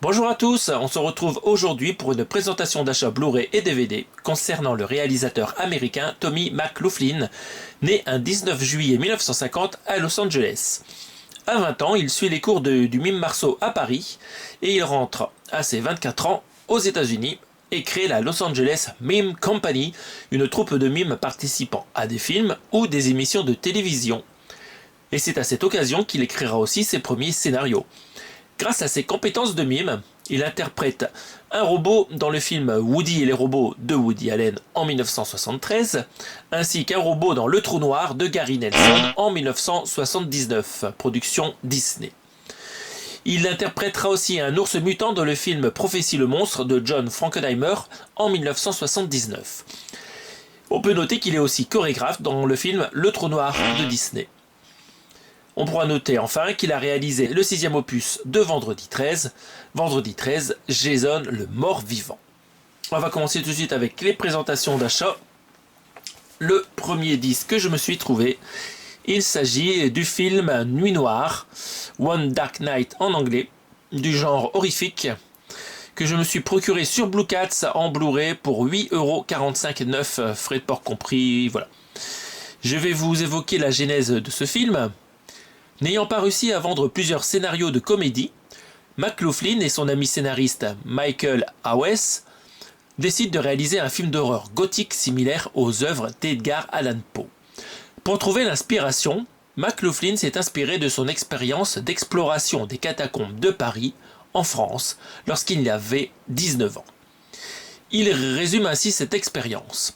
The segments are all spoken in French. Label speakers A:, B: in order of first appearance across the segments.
A: Bonjour à tous, on se retrouve aujourd'hui pour une présentation d'achat Blu-ray et DVD concernant le réalisateur américain Tommy McLoughlin, né un 19 juillet 1950 à Los Angeles. À 20 ans, il suit les cours du mime Marceau à Paris et il rentre à ses 24 ans aux États-Unis et crée la Los Angeles Mime Company, une troupe de mimes participant à des films ou des émissions de télévision. Et c'est à cette occasion qu'il écrira aussi ses premiers scénarios. Grâce à ses compétences de mime, il interprète un robot dans le film Woody et les robots de Woody Allen en 1973, ainsi qu'un robot dans Le Trou Noir de Gary Nelson en 1979, production Disney. Il interprétera aussi un ours mutant dans le film Prophétie le monstre de John Frankenheimer en 1979. On peut noter qu'il est aussi chorégraphe dans le film Le Trou Noir de Disney. On pourra noter enfin qu'il a réalisé le 6e opus de Vendredi 13, Jason le mort-vivant. On va commencer tout de suite avec les présentations d'achat. Le premier disque que je me suis trouvé, il s'agit du film Nuit Noire, One Dark Night en anglais, du genre horrifique, que je me suis procuré sur Blue Cats en Blu-ray pour 8,45€, frais de port compris, voilà. Je vais vous évoquer la genèse de ce film. N'ayant pas réussi à vendre plusieurs scénarios de comédie, McLoughlin et son ami scénariste Michael Hawes décident de réaliser un film d'horreur gothique similaire aux œuvres d'Edgar Allan Poe. Pour trouver l'inspiration, McLoughlin s'est inspiré de son expérience d'exploration des catacombes de Paris, en France, lorsqu'il avait 19 ans. Il résume ainsi cette expérience.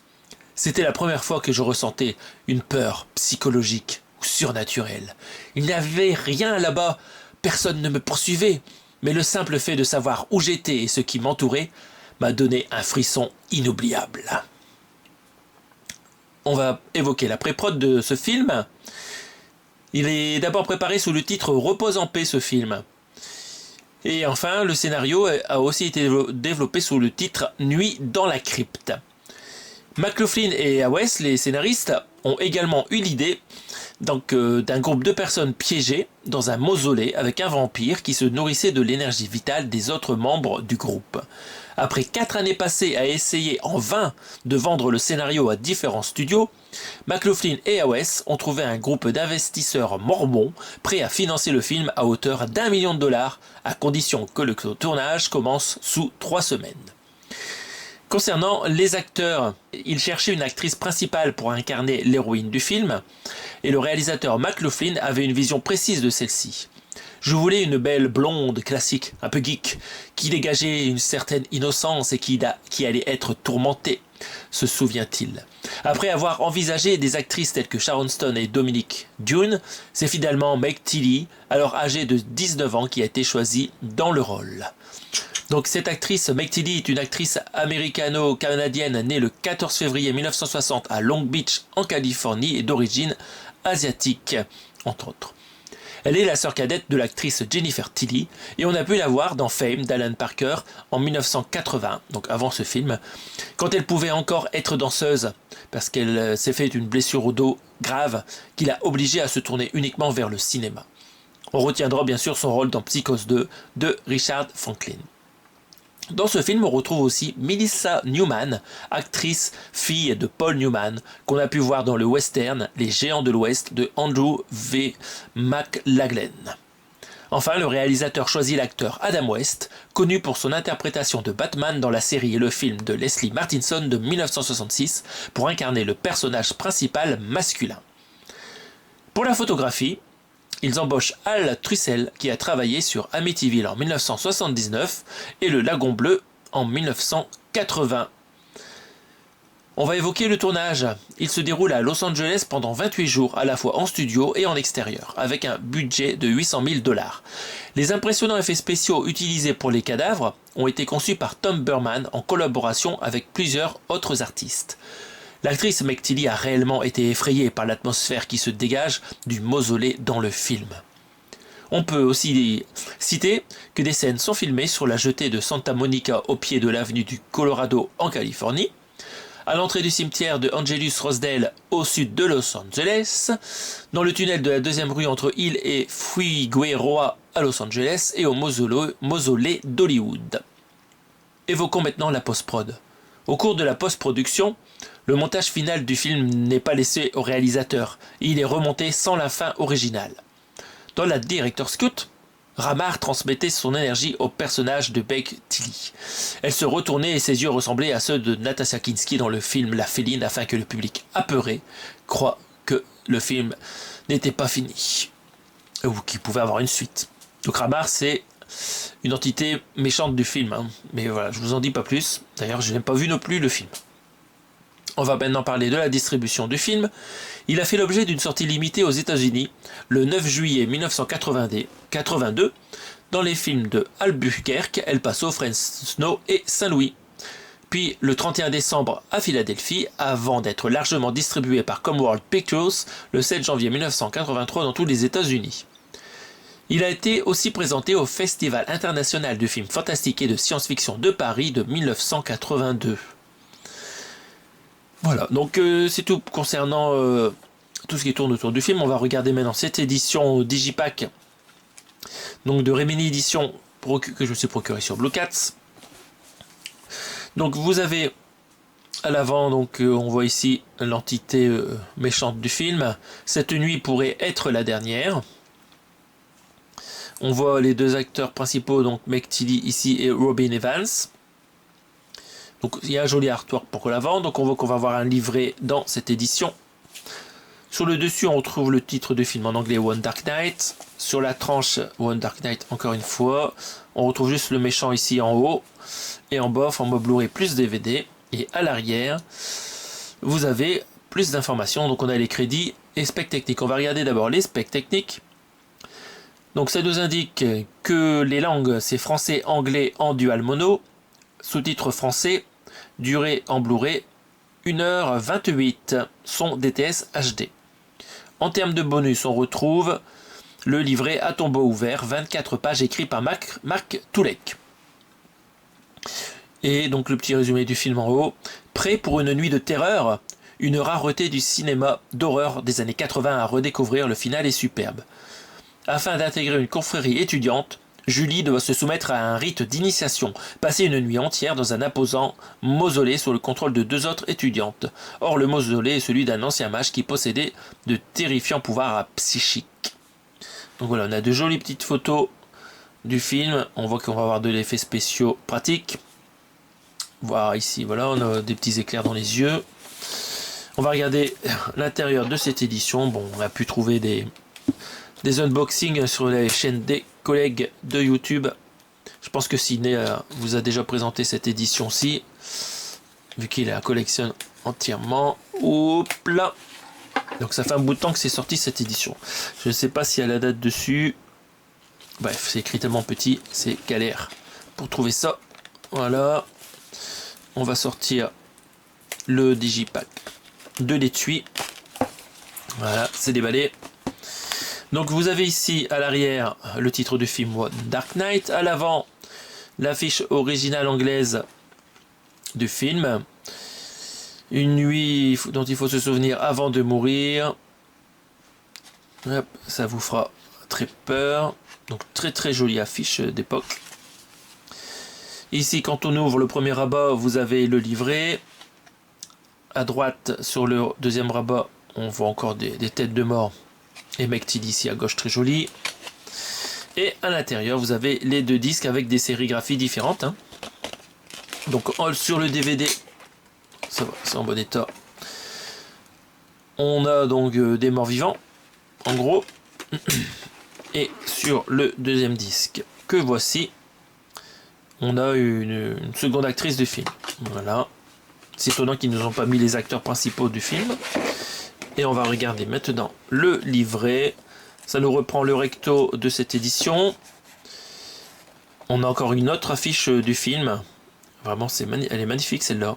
A: C'était la première fois que je ressentais une peur psychologique ou surnaturelle. Il n'y avait rien là-bas, personne ne me poursuivait, mais le simple fait de savoir où j'étais et ce qui m'entourait m'a donné un frisson inoubliable. On va évoquer la pré-prod de ce film. Il est d'abord préparé sous le titre Repose en paix ce film. Et enfin, le scénario a aussi été développé sous le titre Nuit dans la crypte. McLoughlin et Hawes, les scénaristes, ont également eu l'idée d'un groupe de personnes piégées dans un mausolée avec un vampire qui se nourrissait de l'énergie vitale des autres membres du groupe. Après 4 années passées à essayer en vain de vendre le scénario à différents studios, McLoughlin et Hawes ont trouvé un groupe d'investisseurs mormons prêts à financer le film à hauteur d'1 million de dollars à condition que le tournage commence sous 3 semaines. Concernant les acteurs, il cherchait une actrice principale pour incarner l'héroïne du film, et le réalisateur McLoughlin avait une vision précise de celle-ci. Je voulais une belle blonde classique, un peu geek, qui dégageait une certaine innocence et qui allait être tourmentée, se souvient-il. Après avoir envisagé des actrices telles que Sharon Stone et Dominique Dune, c'est finalement Meg Tilly, alors âgée de 19 ans, qui a été choisie dans le rôle. Donc cette actrice, Meg Tilly, est une actrice américano-canadienne née le 14 février 1960 à Long Beach en Californie et d'origine asiatique, entre autres. Elle est la sœur cadette de l'actrice Jennifer Tilly et on a pu la voir dans Fame d'Alan Parker en 1980, donc avant ce film, quand elle pouvait encore être danseuse parce qu'elle s'est fait une blessure au dos grave qui l'a obligée à se tourner uniquement vers le cinéma. On retiendra bien sûr son rôle dans Psychose 2 de Richard Franklin. Dans ce film, on retrouve aussi Melissa Newman, actrice fille de Paul Newman, qu'on a pu voir dans le western Les Géants de l'Ouest de Andrew V. McLaglen. Enfin, le réalisateur choisit l'acteur Adam West, connu pour son interprétation de Batman dans la série et le film de Leslie Martinson de 1966, pour incarner le personnage principal masculin. Pour la photographie, ils embauchent Al Trussell qui a travaillé sur Amityville en 1979 et Le Lagon Bleu en 1980. On va évoquer le tournage. Il se déroule à Los Angeles pendant 28 jours, à la fois en studio et en extérieur, avec un budget de 800 000 $. Les impressionnants effets spéciaux utilisés pour les cadavres ont été conçus par Tom Burman en collaboration avec plusieurs autres artistes. L'actrice Meg Tilly a réellement été effrayée par l'atmosphère qui se dégage du mausolée dans le film. On peut aussi citer que des scènes sont filmées sur la jetée de Santa Monica au pied de l'avenue du Colorado en Californie, à l'entrée du cimetière de Angelus Rosedale au sud de Los Angeles, dans le tunnel de la deuxième rue entre Hill et Figueroa à Los Angeles et au mausolée d'Hollywood. Évoquons maintenant la post-prod. Au cours de la post-production, le montage final du film n'est pas laissé au réalisateur, il est remonté sans la fin originale. Dans la Director's Cut, Ramar transmettait son énergie au personnage de Meg Tilly. Elle se retournait et ses yeux ressemblaient à ceux de Natasha Kinski dans le film La Féline afin que le public apeuré croit que le film n'était pas fini ou qu'il pouvait avoir une suite. Donc Ramar, c'est une entité méchante du film, hein. Mais voilà, je vous en dis pas plus. D'ailleurs, je n'ai pas vu non plus le film. On va maintenant parler de la distribution du film. Il a fait l'objet d'une sortie limitée aux États-Unis le 9 juillet 1982 dans les films de Albuquerque, El Paso, Fresno et Saint-Louis. Puis le 31 décembre à Philadelphie, avant d'être largement distribué par Commonwealth Pictures le 7 janvier 1983 dans tous les États-Unis. Il a été aussi présenté au Festival international du film fantastique et de science-fiction de Paris de 1982. Voilà, donc c'est tout concernant tout ce qui tourne autour du film. On va regarder maintenant cette édition Digipack, donc de Remini Édition que je me suis procuré sur Blue Cats. Donc vous avez à l'avant, donc on voit ici l'entité méchante du film. Cette nuit pourrait être la dernière. On voit les deux acteurs principaux, donc Meg Tilly ici et Robin Evans. Donc il y a un joli artwork pour l'avant, donc on voit qu'on va avoir un livret dans cette édition. Sur le dessus, on retrouve le titre du film en anglais One Dark Night. Sur la tranche One Dark Night, encore une fois, on retrouve juste le méchant ici en haut. Et en bas, format Blu-ray plus DVD. Et à l'arrière, vous avez plus d'informations. Donc on a les crédits et specs techniques. On va regarder d'abord les specs techniques. Donc ça nous indique que les langues, c'est français, anglais en dual mono. Sous-titres français, durée en Blu-ray 1h28, son DTS HD. En termes de bonus, on retrouve le livret à tombeau ouvert, 24 pages écrit par Marc Toulek. Et donc le petit résumé du film en haut. Prêt pour une nuit de terreur, une rareté du cinéma d'horreur des années 80 à redécouvrir, le final est superbe. Afin d'intégrer une confrérie étudiante, Julie doit se soumettre à un rite d'initiation, passer une nuit entière dans un imposant mausolée sous le contrôle de deux autres étudiantes. Or, le mausolée est celui d'un ancien mage qui possédait de terrifiants pouvoirs psychiques. Donc voilà, on a de jolies petites photos du film. On voit qu'on va avoir de l'effet spéciaux pratique. Voir ici, voilà, on a des petits éclairs dans les yeux. On va regarder l'intérieur de cette édition. Bon, on a pu trouver des unboxings sur les chaînes des collègues de YouTube. Je pense que Ciné vous a déjà présenté cette édition-ci, vu qu'il la collectionne entièrement. Hop là. Donc ça fait un bout de temps que c'est sorti cette édition. Je ne sais pas s'il y a la date dessus. Bref, c'est écrit tellement petit, c'est galère pour trouver ça. Voilà. On va sortir le Digipack de l'étui. Voilà, c'est déballé. Donc vous avez ici à l'arrière le titre du film One Dark Night, à l'avant l'affiche originale anglaise du film. Une nuit dont il faut se souvenir avant de mourir. Hop, ça vous fera très peur. Donc très très jolie affiche d'époque. Ici quand on ouvre le premier rabat, vous avez le livret. À droite sur le deuxième rabat, on voit encore des têtes de mort. Et Meg Tilly ici à gauche, très joli. Et à l'intérieur, vous avez les deux disques avec des sérigraphies différentes. Hein. Donc sur le DVD, ça va, c'est en bon état. On a donc des morts vivants, en gros. Et sur le deuxième disque que voici, on a une seconde actrice du film. Voilà. C'est étonnant qu'ils ne nous ont pas mis les acteurs principaux du film. Et on va regarder maintenant le livret. Ça nous reprend le recto de cette édition. On a encore une autre affiche du film. Vraiment, elle est magnifique celle-là.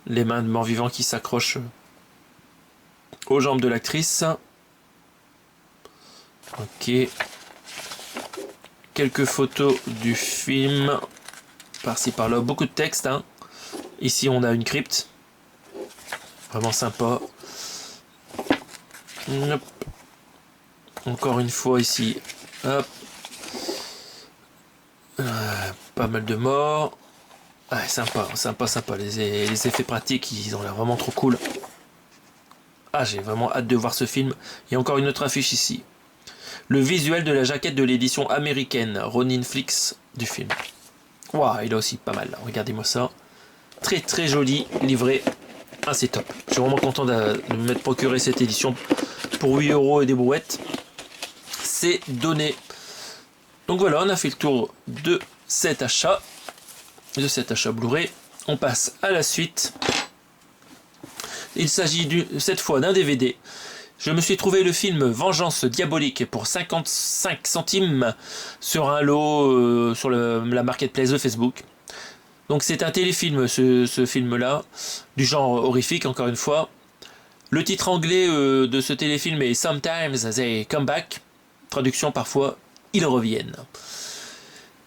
A: Les mains de mort-vivant qui s'accrochent aux jambes de l'actrice. Ok. Quelques photos du film. Par-ci par-là. Beaucoup de texte. Hein. Ici, on a une crypte. Vraiment sympa. Hop. Encore une fois ici Hop. Pas mal de morts. Ouais, sympa. Les effets pratiques, ils ont l'air vraiment trop cool. Ah, j'ai vraiment hâte de voir ce film. Il y a encore une autre affiche ici. Le visuel de la jaquette de l'édition américaine, Ronin Flix du film. Waouh, il est aussi pas mal. Regardez-moi ça. Très très joli, livré. Ah, c'est top. Je suis vraiment content de me procurer cette édition pour 8 € et des brouettes. C'est donné. Donc voilà, on a fait le tour de cet achat. Blu-ray. On passe à la suite. Il s'agit cette fois d'un DVD. Je me suis trouvé le film Vengeance diabolique pour 55 centimes sur un lot sur la marketplace de Facebook. Donc c'est un téléfilm, ce film-là, du genre horrifique encore une fois. Le titre anglais de ce téléfilm est Sometimes They Come Back. Traduction parfois, ils reviennent.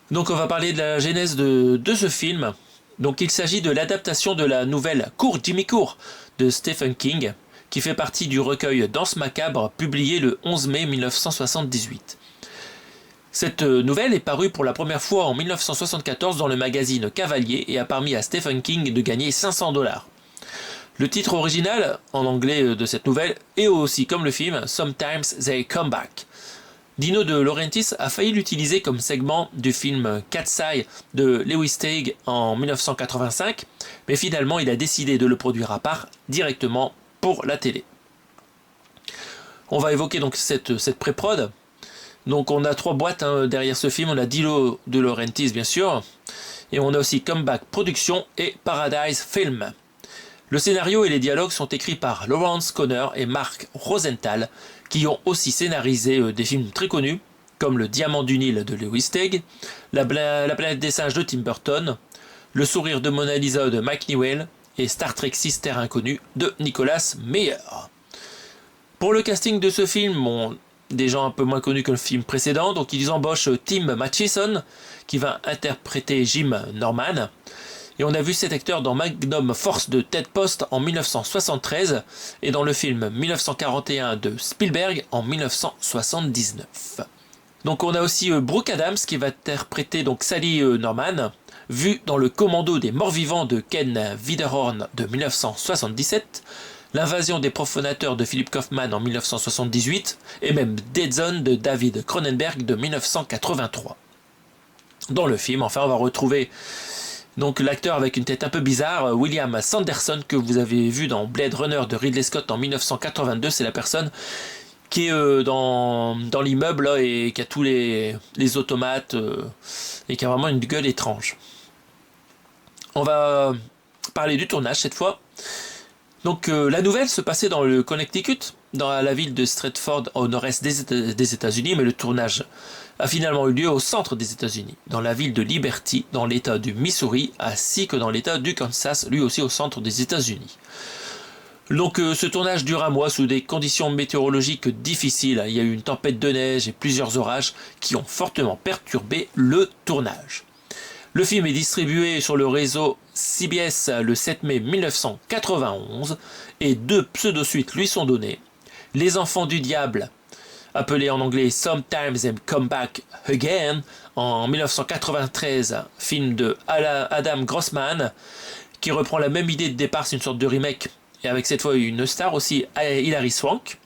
A: Donc on va parler de la genèse de ce film. Donc il s'agit de l'adaptation de la nouvelle Cours Jimmy Cours de Stephen King, qui fait partie du recueil Danse macabre publié le 11 mai 1978. Cette nouvelle est parue pour la première fois en 1974 dans le magazine Cavalier et a permis à Stephen King de gagner 500 $. Le titre original, en anglais de cette nouvelle, est aussi comme le film Sometimes They Come Back. Dino De Laurentiis a failli l'utiliser comme segment du film Cat's Eye de Lewis Teague en 1985, mais finalement il a décidé de le produire à part directement pour la télé. On va évoquer donc cette pré-prod. Donc on a 3 boîtes derrière ce film. On a Dino De Laurentiis bien sûr, et on a aussi Comeback Productions et Paradise Film. Le scénario et les dialogues sont écrits par Lawrence Conner et Mark Rosenthal, qui ont aussi scénarisé des films très connus, comme Le Diamant du Nil de Lewis Teague, La planète des singes de Tim Burton, Le sourire de Mona Lisa de Mike Newell, et Star Trek 6 Terre Inconnue de Nicolas Meyer. Pour le casting de ce film, des gens un peu moins connus que le film précédent, donc ils embauchent Tim Matheson, qui va interpréter Jim Norman. Et on a vu cet acteur dans Magnum Force de Ted Post en 1973 et dans le film 1941 de Spielberg en 1979. Donc on a aussi Brooke Adams qui va interpréter donc Sally Norman, vue dans Le Commando des morts vivants de Ken Wiederhorn de 1977, L'invasion des profanateurs de Philip Kaufman en 1978 et même Dead Zone de David Cronenberg de 1983. Dans le film, enfin, on va retrouver donc l'acteur avec une tête un peu bizarre, William Sanderson, que vous avez vu dans Blade Runner de Ridley Scott en 1982. C'est la personne qui est dans l'immeuble là, et qui a tous les automates et qui a vraiment une gueule étrange. On va parler du tournage cette fois. Donc la nouvelle se passait dans le Connecticut, dans la ville de Stratford au nord-est des États-Unis, mais le tournage a finalement eu lieu au centre des États-Unis, dans la ville de Liberty, dans l'État du Missouri, ainsi que dans l'État du Kansas, lui aussi au centre des États-Unis. Donc ce tournage dure un mois sous des conditions météorologiques difficiles. Il y a eu une tempête de neige et plusieurs orages qui ont fortement perturbé le tournage. Le film est distribué sur le réseau CBS le 7 mai 1991 et 2 pseudo-suites lui sont données. Les Enfants du Diable, appelé en anglais Sometimes They Come Back Again, en 1993, film de Adam Grossman, qui reprend la même idée de départ, c'est une sorte de remake, et avec cette fois une star aussi, Hilary Swank.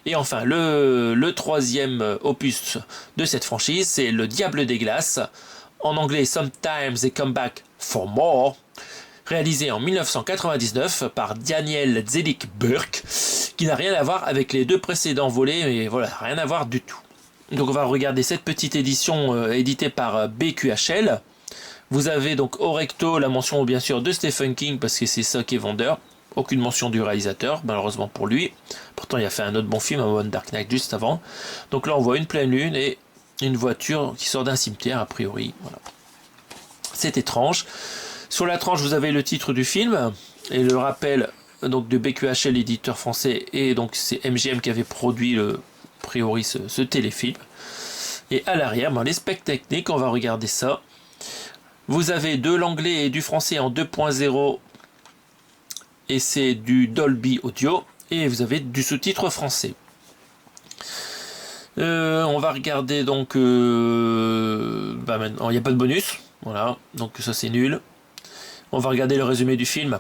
A: Et enfin, le troisième opus de cette franchise, c'est Le Diable des Glaces, en anglais Sometimes They Come Back for More, réalisé en 1999 par Daniel Zelik Burke, qui n'a rien à voir avec les 2 précédents volets, mais voilà, rien à voir du tout. Donc on va regarder cette petite édition éditée par BQHL. Vous avez donc au recto la mention bien sûr de Stephen King, parce que c'est ça qui est vendeur. Aucune mention du réalisateur, malheureusement pour lui. Pourtant il a fait un autre bon film, One Dark Knight, juste avant. Donc là on voit une pleine lune et une voiture qui sort d'un cimetière, a priori. Voilà. C'est étrange. Sur la tranche, vous avez le titre du film et le rappel donc de BQHL, éditeur français, et donc c'est MGM qui avait produit a priori ce téléfilm. Et à l'arrière, les specs techniques, on va regarder ça. Vous avez de l'anglais et du français en 2.0 et c'est du Dolby Audio, et vous avez du sous-titre français. On va regarder donc... maintenant, il n'y a pas de bonus. Voilà, donc ça c'est nul. On va regarder le résumé du film.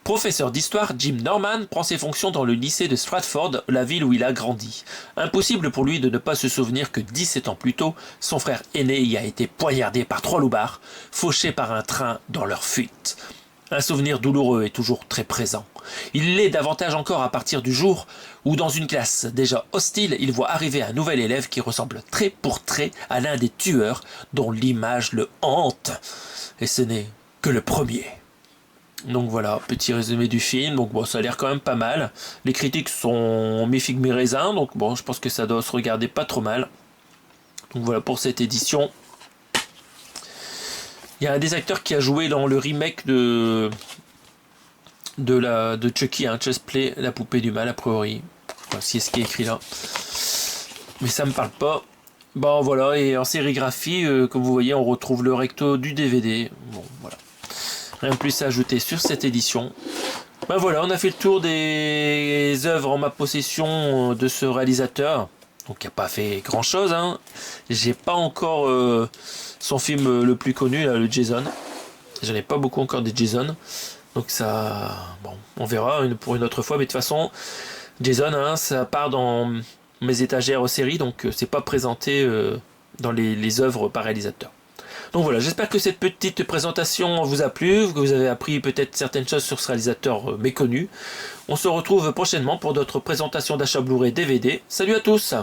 A: Professeur d'histoire, Jim Norman prend ses fonctions dans le lycée de Stratford, la ville où il a grandi. Impossible pour lui de ne pas se souvenir que 17 ans plus tôt, son frère aîné y a été poignardé par 3 loupards, fauchés par un train dans leur fuite. Un souvenir douloureux est toujours très présent. Il l'est davantage encore à partir du jour où, dans une classe déjà hostile, il voit arriver un nouvel élève qui ressemble trait pour trait à l'un des tueurs dont l'image le hante. Et ce n'est que le premier. Donc voilà, petit résumé du film. Donc bon, ça a l'air quand même pas mal. Les critiques sont mi-figue mi-raisin, donc bon, je pense que ça doit se regarder pas trop mal. Donc voilà pour cette édition. Il y a un des acteurs qui a joué dans le remake de Chucky, hein, Just Play, la poupée du mal a priori. Voici ce qui est écrit là. Mais ça me parle pas. Bon voilà, et en sérigraphie, comme vous voyez, on retrouve le recto du DVD. Bon voilà. Rien de plus à ajouter sur cette édition. Ben voilà, on a fait le tour des œuvres en ma possession de ce réalisateur. Donc il n'a pas fait grand chose. Hein. J'ai pas encore son film le plus connu, là, le Jason. J'en ai pas beaucoup encore des Jason. Donc ça... Bon, on verra pour une autre fois. Mais de toute façon, Jason, hein, ça part dans mes étagères aux séries. Donc c'est pas présenté dans les œuvres par réalisateur. Donc voilà, j'espère que cette petite présentation vous a plu, que vous avez appris peut-être certaines choses sur ce réalisateur méconnu. On se retrouve prochainement pour d'autres présentations d'achat Blu-ray DVD. Salut à tous!